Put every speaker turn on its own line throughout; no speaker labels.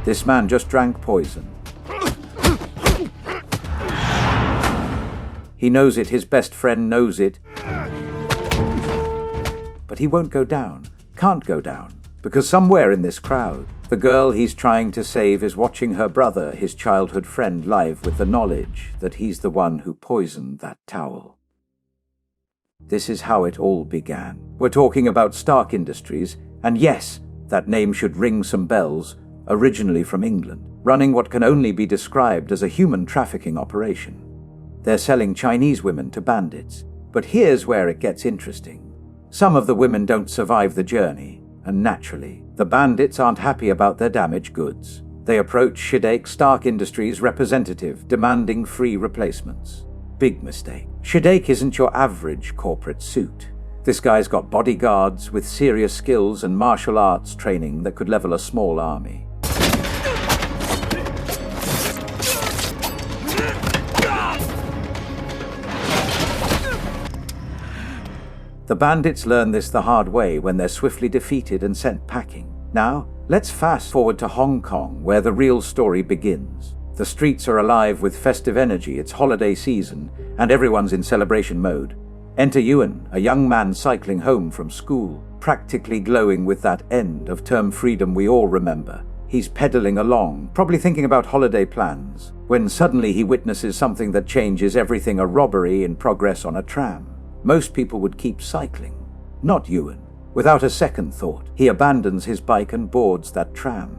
This man just drank poison. He knows it, his best friend knows it. But he won't go down, can't go down, because somewhere in this crowd, the girl he's trying to save is watching her brother, his childhood friend, live with the knowledge that he's the one who poisoned that towel. This is how it all began. We're talking about Stark Industries, and yes, that name should ring some bells, originally from England, running what can only be described as a human trafficking operation. They're selling Chinese women to bandits, but here's where it gets interesting. Some of the women don't survive the journey, and naturally, the bandits aren't happy about their damaged goods. They approach Shidake, Stark Industries' representative, demanding free replacements. Big mistake. Shidake isn't your average corporate suit. This guy's got bodyguards with serious skills and martial arts training that could level a small army. The bandits learn this the hard way when they're swiftly defeated and sent packing. Now, let's fast forward to Hong Kong, where the real story begins. The streets are alive with festive energy, it's holiday season, and everyone's in celebration mode. Enter Euan, a young man cycling home from school, practically glowing with that end-of-term freedom we all remember. He's pedaling along, probably thinking about holiday plans, when suddenly he witnesses something that changes everything: a robbery in progress on a tram. Most people would keep cycling. Not Euan. Without a second thought, he abandons his bike and boards that tram.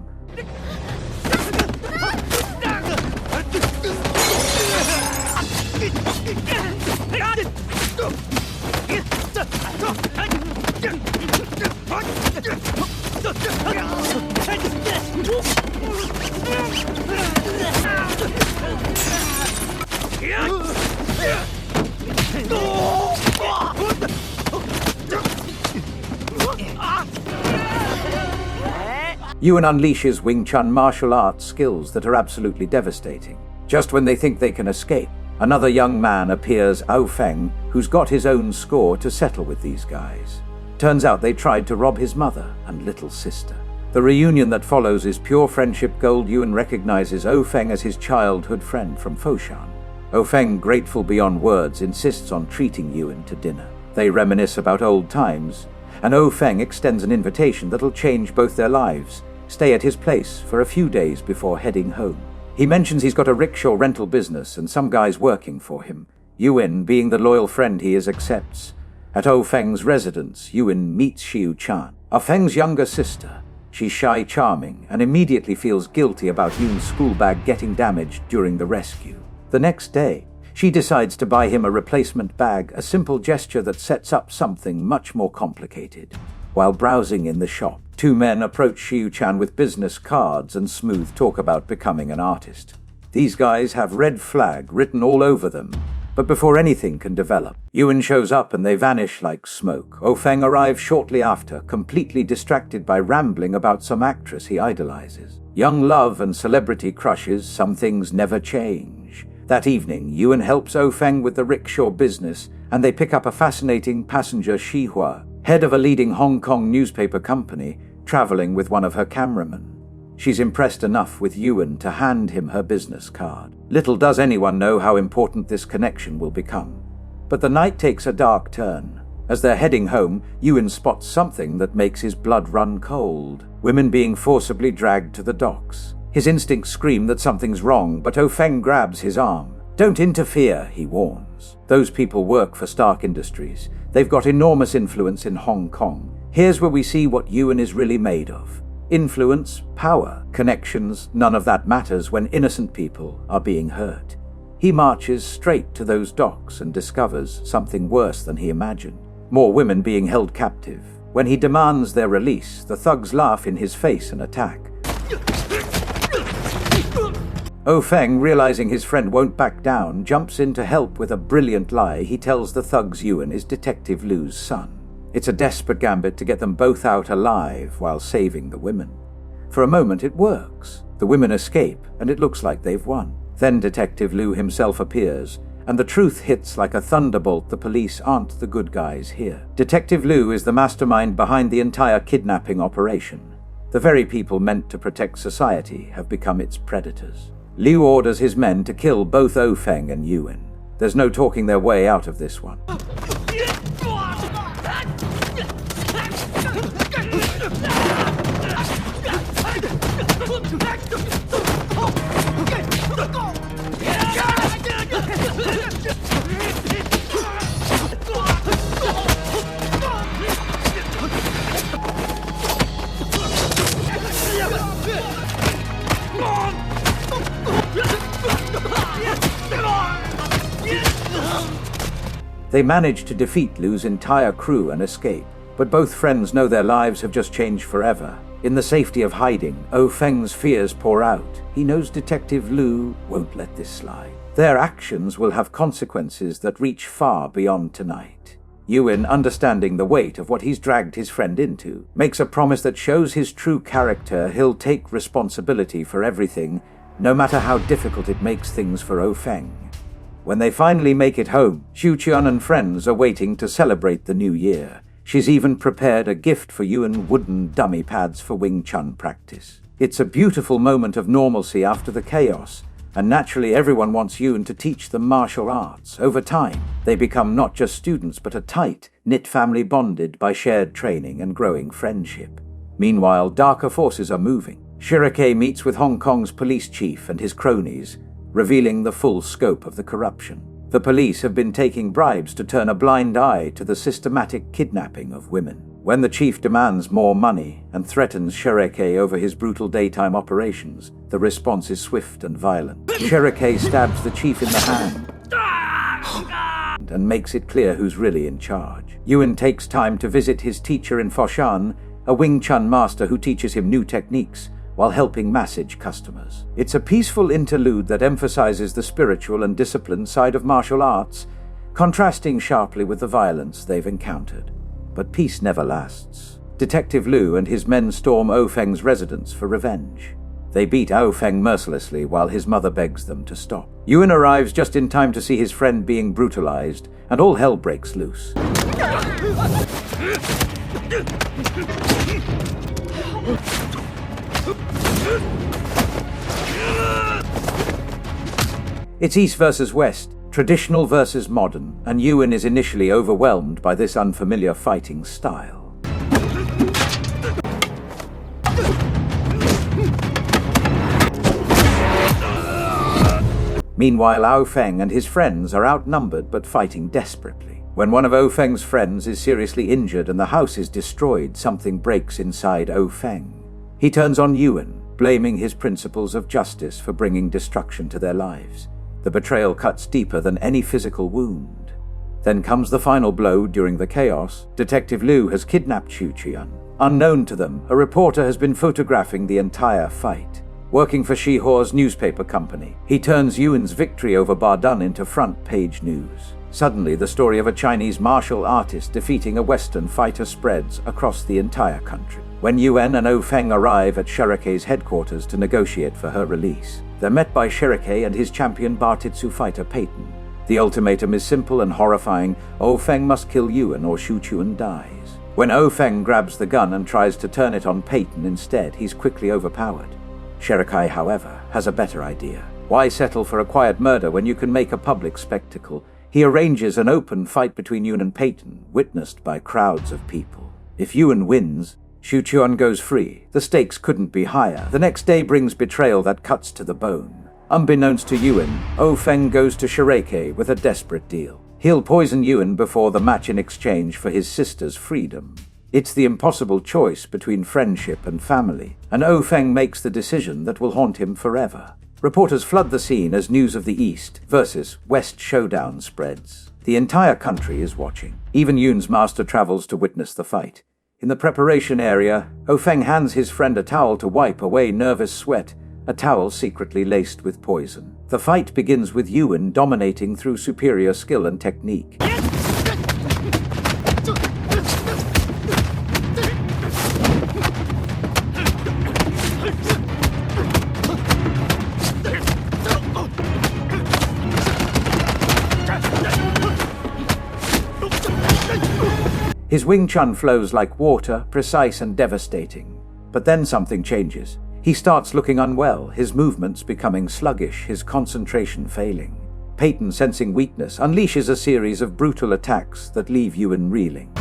Euan unleashes Wing Chun martial arts skills that are absolutely devastating. Just when they think they can escape, another young man appears, Ao Feng, who's got his own score to settle with these guys. Turns out they tried to rob his mother and little sister. The reunion that follows is pure friendship gold. Euan recognizes Ao Feng as his childhood friend from Foshan. Ao Feng, grateful beyond words, insists on treating Euan to dinner. They reminisce about old times, and Ao Feng extends an invitation that'll change both their lives. Stay at his place for a few days before heading home. He mentions he's got a rickshaw rental business and some guys working for him. Euan, being the loyal friend he is, accepts. At Ao Feng's residence, Euan meets Xiu Chan, Ao Feng's younger sister. She's shy, charming, and immediately feels guilty about Euan's school bag getting damaged during the rescue. The next day, she decides to buy him a replacement bag, a simple gesture that sets up something much more complicated. While browsing in the shop, two men approach Xiu Chan with business cards and smooth talk about becoming an artist. These guys have red flag written all over them, but before anything can develop, Euan shows up and they vanish like smoke. Ao Feng arrives shortly after, completely distracted by rambling about some actress he idolizes. Young love and celebrity crushes, some things never change. That evening, Euan helps Ao Feng with the rickshaw business, and they pick up a fascinating passenger, Shihua, head of a leading Hong Kong newspaper company, traveling with one of her cameramen. She's impressed enough with Euan to hand him her business card. Little does anyone know how important this connection will become. But the night takes a dark turn. As they're heading home, Euan spots something that makes his blood run cold. Women being forcibly dragged to the docks. His instincts scream that something's wrong, but Ao Feng grabs his arm. Don't interfere, he warns. Those people work for Stark Industries. They've got enormous influence in Hong Kong. Here's where we see what Euan is really made of. Influence, power, connections, none of that matters when innocent people are being hurt. He marches straight to those docks and discovers something worse than he imagined. More women being held captive. When he demands their release, the thugs laugh in his face and attack. Ao Feng, realizing his friend won't back down, jumps in to help with a brilliant lie. He tells the thugs Euan is Detective Lu's son. It's a desperate gambit to get them both out alive while saving the women. For a moment it works. The women escape, and it looks like they've won. Then Detective Lu himself appears, and the truth hits like a thunderbolt. The police aren't the good guys here. Detective Lu is the mastermind behind the entire kidnapping operation. The very people meant to protect society have become its predators. Liu orders his men to kill both Feng and Euan. There's no talking their way out of this one. They manage to defeat Liu's entire crew and escape, but both friends know their lives have just changed forever. In the safety of hiding, Feng's fears pour out. He knows Detective Liu won't let this slide. Their actions will have consequences that reach far beyond tonight. Euan, understanding the weight of what he's dragged his friend into, makes a promise that shows his true character. He'll take responsibility for everything, no matter how difficult it makes things for Feng. When they finally make it home, Xuqian and friends are waiting to celebrate the new year. She's even prepared a gift for Euan, wooden dummy pads for Wing Chun practice. It's a beautiful moment of normalcy after the chaos, and naturally everyone wants Euan to teach them martial arts. Over time, they become not just students but a tight, knit family bonded by shared training and growing friendship. Meanwhile, darker forces are moving. Shirake meets with Hong Kong's police chief and his cronies, revealing the full scope of the corruption. The police have been taking bribes to turn a blind eye to the systematic kidnapping of women. When the chief demands more money and threatens Shirake over his brutal daytime operations, the response is swift and violent. Shirake stabs the chief in the hand and makes it clear who's really in charge. Euan takes time to visit his teacher in Foshan, a Wing Chun master who teaches him new techniques while helping massage customers. It's a peaceful interlude that emphasizes the spiritual and disciplined side of martial arts, contrasting sharply with the violence they've encountered. But peace never lasts. Detective Liu and his men storm Feng's residence for revenge. They beat Feng mercilessly while his mother begs them to stop. Euan arrives just in time to see his friend being brutalized, and all hell breaks loose. It's East versus West, traditional versus modern, and Euan is initially overwhelmed by this unfamiliar fighting style. Meanwhile, Feng and his friends are outnumbered but fighting desperately. When one of Feng's friends is seriously injured and the house is destroyed, something breaks inside Feng. He turns on Euan, blaming his principles of justice for bringing destruction to their lives. The betrayal cuts deeper than any physical wound. Then comes the final blow during the chaos. Detective Liu has kidnapped Xuqian. Unknown to them, a reporter has been photographing the entire fight. Working for Shihuo's newspaper company, he turns Yuan's victory over Bardun into front-page news. Suddenly, the story of a Chinese martial artist defeating a Western fighter spreads across the entire country. When Euan and Feng arrive at Shirake's headquarters to negotiate for her release, they're met by Shirake and his champion Bartitsu fighter Peyton. The ultimatum is simple and horrifying. Feng must kill Euan or Xuqian dies. When Feng grabs the gun and tries to turn it on Peyton instead, he's quickly overpowered. Shirake, however, has a better idea. Why settle for a quiet murder when you can make a public spectacle? He arranges an open fight between Euan and Peyton, witnessed by crowds of people. If Euan wins, Xuqian goes free. The stakes couldn't be higher. The next day brings betrayal that cuts to the bone. Unbeknownst to Euan, Feng goes to Shirake with a desperate deal. He'll poison Euan before the match in exchange for his sister's freedom. It's the impossible choice between friendship and family, and Feng makes the decision that will haunt him forever. Reporters flood the scene as news of the East versus West showdown spreads. The entire country is watching. Even Yuan's master travels to witness the fight. In the preparation area, Feng hands his friend a towel to wipe away nervous sweat, a towel secretly laced with poison. The fight begins with Euan dominating through superior skill and technique. His Wing Chun flows like water, precise and devastating. But then something changes. He starts looking unwell, his movements becoming sluggish, his concentration failing. Peyton, sensing weakness, unleashes a series of brutal attacks that leave Euan reeling.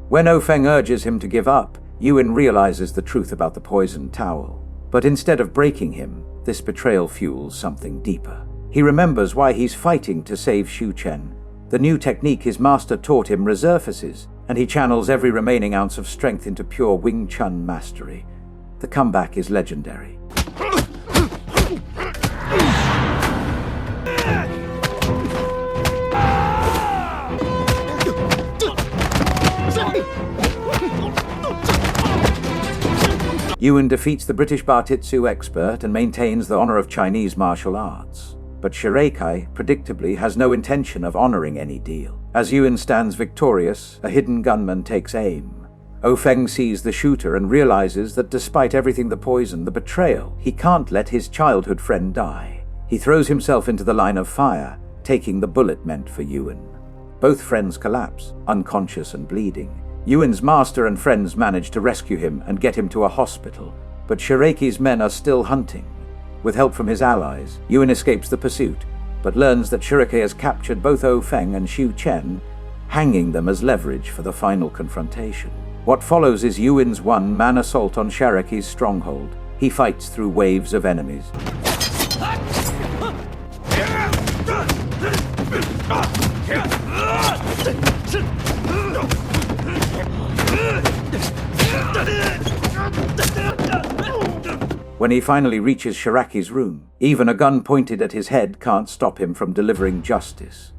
When Feng urges him to give up, Euan realizes the truth about the poisoned towel. But instead of breaking him, this betrayal fuels something deeper. He remembers why he's fighting to save Xu Chen. The new technique his master taught him resurfaces, and he channels every remaining ounce of strength into pure Wing Chun mastery. The comeback is legendary. Euan defeats the British Bartitsu expert and maintains the honor of Chinese martial arts. But Shiraikai, predictably, has no intention of honoring any deal. As Euan stands victorious, a hidden gunman takes aim. Feng sees the shooter and realizes that despite everything, the poison, the betrayal, he can't let his childhood friend die. He throws himself into the line of fire, taking the bullet meant for Euan. Both friends collapse, unconscious and bleeding. Euan's master and friends manage to rescue him and get him to a hospital, but Shiraiki's men are still hunting. With help from his allies, Euan escapes the pursuit, but learns that Shiraikai has captured both Feng and Xu Chen, hanging them as leverage for the final confrontation. What follows is Yuan's one-man assault on Shiraiki's stronghold. He fights through waves of enemies. When he finally reaches Shiraiki's room, even a gun pointed at his head can't stop him from delivering justice.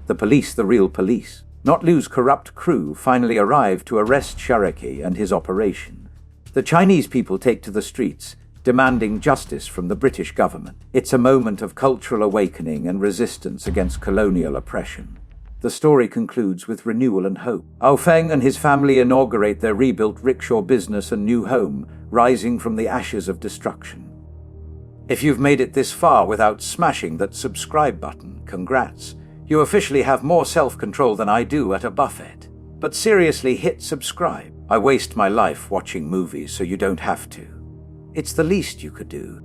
The police, the real police, not Liu's corrupt crew, finally arrive to arrest Shiraiki and his operation. The Chinese people take to the streets, demanding justice from the British government. It's a moment of cultural awakening and resistance against colonial oppression. The story concludes with renewal and hope. Feng and his family inaugurate their rebuilt rickshaw business and new home, rising from the ashes of destruction. If you've made it this far without smashing that subscribe button, congrats. You officially have more self-control than I do at a buffet. But seriously, hit subscribe. I waste my life watching movies so you don't have to. It's the least you could do.